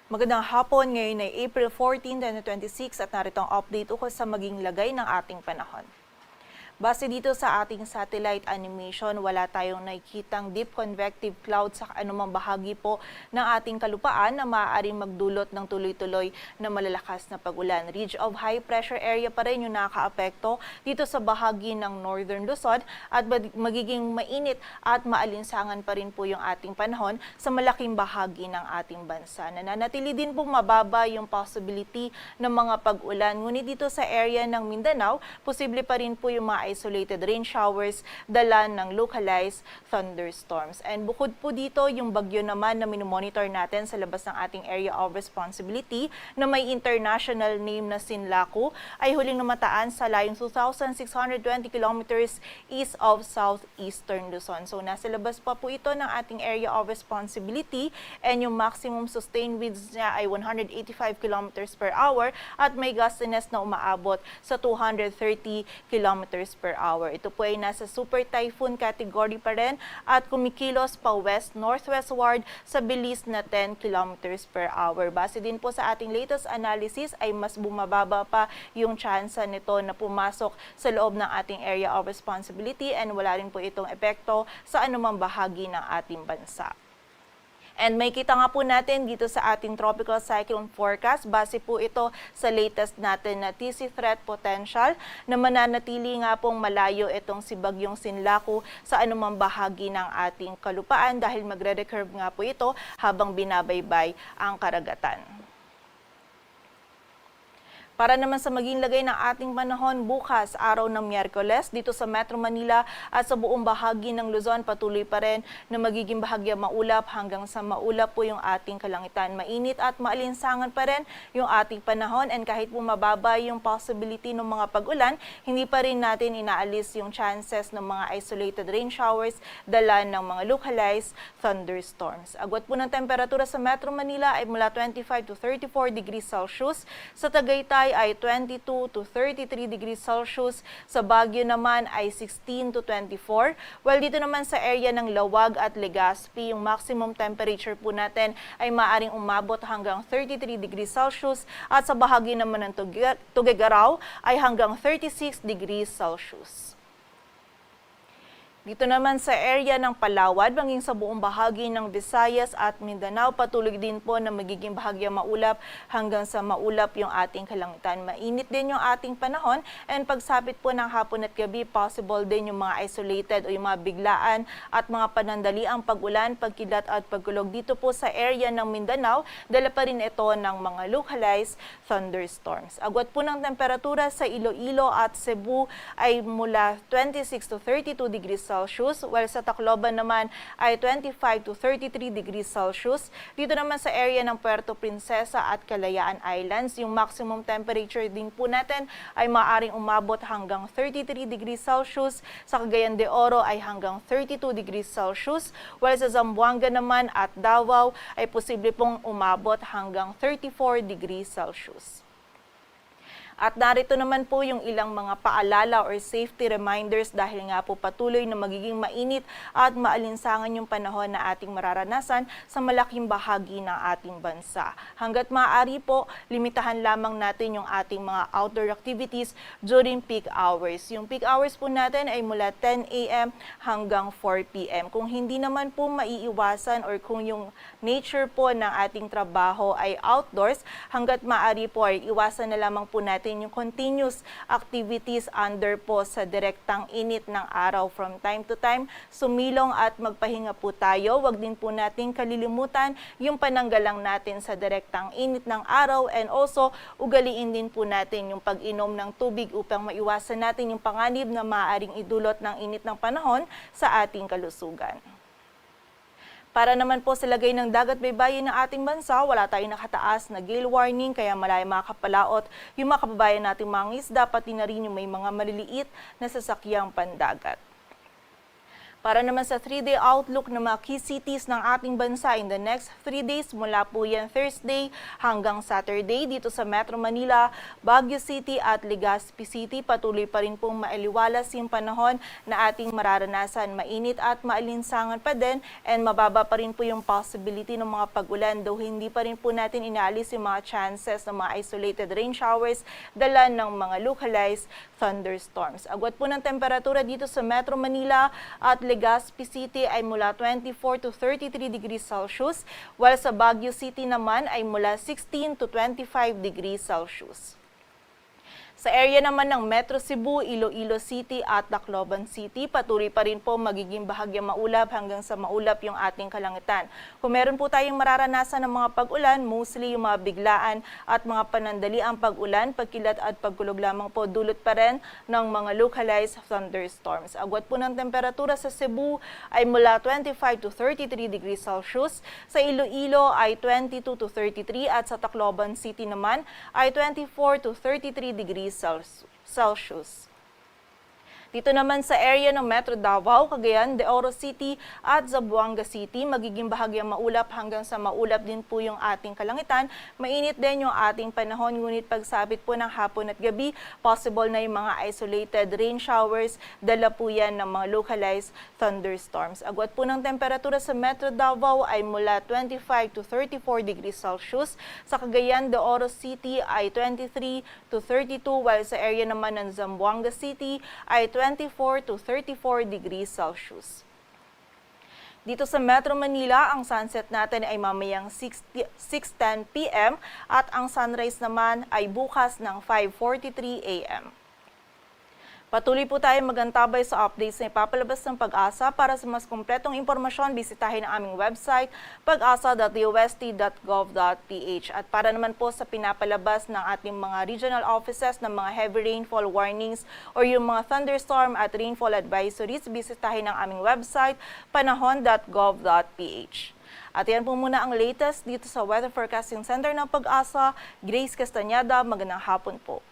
Magandang hapon, ngayon ay April 14, 2026 at narito ang update ukol sa maging lagay ng ating panahon. Base dito sa ating satellite animation, wala tayong nakikitang deep convective cloud sa anumang bahagi po ng ating kalupaan na maaaring magdulot ng tuloy-tuloy na malalakas na pag-ulan. Ridge of high pressure area pa rin yung nakakaapekto dito sa bahagi ng Northern Luzon at magiging mainit at maalinsangan pa rin po yung ating panahon sa malaking bahagi ng ating bansa. Nananatili din po mababa yung possibility ng mga pag-ulan. Ngunit dito sa area ng Mindanao, posible pa rin po yung mga isolated rain showers, dala ng localized thunderstorms. And bukod po dito, yung bagyo naman na minomonitor natin sa labas ng ating area of responsibility na may international name na Sinlaku ay huling namataan sa layong 2,620 kilometers east of southeastern Luzon. So nasa labas pa po ito ng ating area of responsibility and yung maximum sustained winds niya ay 185 kilometers per hour at may gustiness na umaabot sa 230 kilometers per hour. Ito po ay nasa super typhoon category pa rin at kumikilos pa west-northwestward sa bilis na 10 kilometers per hour. Base din po sa ating latest analysis ay mas bumababa pa yung tsansa nito na pumasok sa loob ng ating area of responsibility and wala rin po itong epekto sa anumang bahagi ng ating bansa. And may kita nga po natin dito sa ating tropical cyclone forecast. Base po ito sa latest natin na TC threat potential na mananatili nga pong malayo itong si Bagyong Sinlaku sa anumang bahagi ng ating kalupaan dahil magre-recurve nga po ito habang binabaybay ang karagatan. Para naman sa maging lagay ng ating panahon bukas, araw ng Miyerkules, dito sa Metro Manila at sa buong bahagi ng Luzon, patuloy pa rin na magiging bahagya maulap hanggang sa maulap po yung ating kalangitan. Mainit at maalinsangan pa rin yung ating panahon and kahit po mababa yung possibility ng mga pag-ulan, hindi pa rin natin inaalis yung chances ng mga isolated rain showers, dala ng mga localized thunderstorms. Agwat po ng temperatura sa Metro Manila ay mula 25 to 34 degrees Celsius, sa Tagaytay ay 22 to 33 degrees Celsius, sa Baguio naman ay 16 to 24, while dito naman sa area ng Lawag at Legazpi, yung maximum temperature po natin ay maaaring umabot hanggang 33 degrees Celsius at sa bahagi naman ng Tuguegarao ay hanggang 36 degrees Celsius. Dito naman sa area ng Palawan, maging sa buong bahagi ng Visayas at Mindanao, patuloy din po na magiging bahagya maulap hanggang sa maulap yung ating kalangitan. Mainit din yung ating panahon and pagsapit po ng hapon at gabi, possible din yung mga isolated o yung mga biglaan at mga panandaliang pag-ulan, pagkilat at pagkulog dito po sa area ng Mindanao. Dala pa rin ito ng mga localized thunderstorms. Agwat po ng temperatura sa Iloilo at Cebu ay mula 26 to 32 degrees Celsius, while sa Tacloban naman ay 25 to 33 degrees Celsius. Dito naman sa area ng Puerto Princesa at Kalayaan Islands, yung maximum temperature din po natin ay maaaring umabot hanggang 33 degrees Celsius. Sa Cagayan de Oro ay hanggang 32 degrees Celsius, while sa Zamboanga naman at Davao ay posible pong umabot hanggang 34 degrees Celsius. At narito naman po yung ilang mga paalala or safety reminders dahil nga po patuloy na magiging mainit at maalinsangan yung panahon na ating mararanasan sa malaking bahagi ng ating bansa. Hanggat maaari po, limitahan lamang natin yung ating mga outdoor activities during peak hours. Yung peak hours po natin ay mula 10 a.m. hanggang 4 p.m. Kung hindi naman po maiiwasan or kung yung nature po ng ating trabaho ay outdoors, hanggat maaari po ay iwasan na lamang po natin yung continuous activities under po sa direktang init ng araw. From time to time, sumilong at magpahinga po tayo. Huwag din po natin kalilimutan yung pananggalang natin sa direktang init ng araw and also ugaliin din po natin yung pag-inom ng tubig upang maiwasan natin yung panganib na maaaring idulot ng init ng panahon sa ating kalusugan. Para naman po sa lagay ng dagat baybayin ng ating bansa, wala tayong nakataas na gale warning kaya malaya makakapalaot yung mga kababayan nating mga isda, pati na rin yung may mga maliliit na sasakyang pandagat. Para naman sa 3-day outlook ng mga key cities ng ating bansa in the next 3 days, mula po yan Thursday hanggang Saturday dito sa Metro Manila, Baguio City at Legazpi City. Patuloy pa rin pong maaliwalas yung panahon na ating mararanasan. Mainit at maalinsangan pa din and mababa pa rin po yung possibility ng mga pag-ulan, though hindi pa rin po natin inaalis yung mga chances ng mga isolated rain showers dala ng mga localized thunderstorms. Agwat po ng temperatura dito sa Metro Manila at Legazpi City ay mula 24 to 33 degrees Celsius, while sa Baguio City naman ay mula 16 to 25 degrees Celsius. Sa area naman ng Metro Cebu, Iloilo City at Tacloban City, patuloy pa rin po magiging bahagyang maulap hanggang sa maulap yung ating kalangitan. Kung meron po tayong mararanasan ng mga pag-ulan, mostly yung mga biglaan at mga panandaliang pag-ulan, pagkilat at pagkulog lamang po, dulot pa rin ng mga localized thunderstorms. Agwat po ng temperatura sa Cebu ay mula 25 to 33 degrees Celsius, sa Iloilo ay 22 to 33 at sa Tacloban City naman ay 24 to 33 degrees Celsius. Dito naman sa area ng Metro Davao, Cagayan de Oro City at Zamboanga City, magiging bahagyang maulap hanggang sa maulap din po yung ating kalangitan. Mainit din yung ating panahon, ngunit pagsapit po ng hapon at gabi, possible na yung mga isolated rain showers, dala po yan ng mga localized thunderstorms. Agwat po ng temperatura sa Metro Davao ay mula 25 to 34 degrees Celsius. Sa Cagayan de Oro City ay 23 to 32, while sa area naman ng Zamboanga City ay 24 to 34 degrees Celsius. Dito sa Metro Manila, ang sunset natin ay mamayang 6:10 p.m. at ang sunrise naman ay bukas ng 5:43 a.m. Patuloy po tayo magantabay sa updates na ipapalabas ng Pag-asa. Para sa mas kumpletong impormasyon, bisitahin ang aming website, pag-asa.dost.gov.ph. At para naman po sa pinapalabas ng ating mga regional offices ng mga heavy rainfall warnings or yung mga thunderstorm at rainfall advisories, bisitahin ang aming website, panahon.gov.ph. At yan po muna ang latest dito sa Weather Forecasting Center ng Pag-asa. Grace Castañeda, magandang hapon po.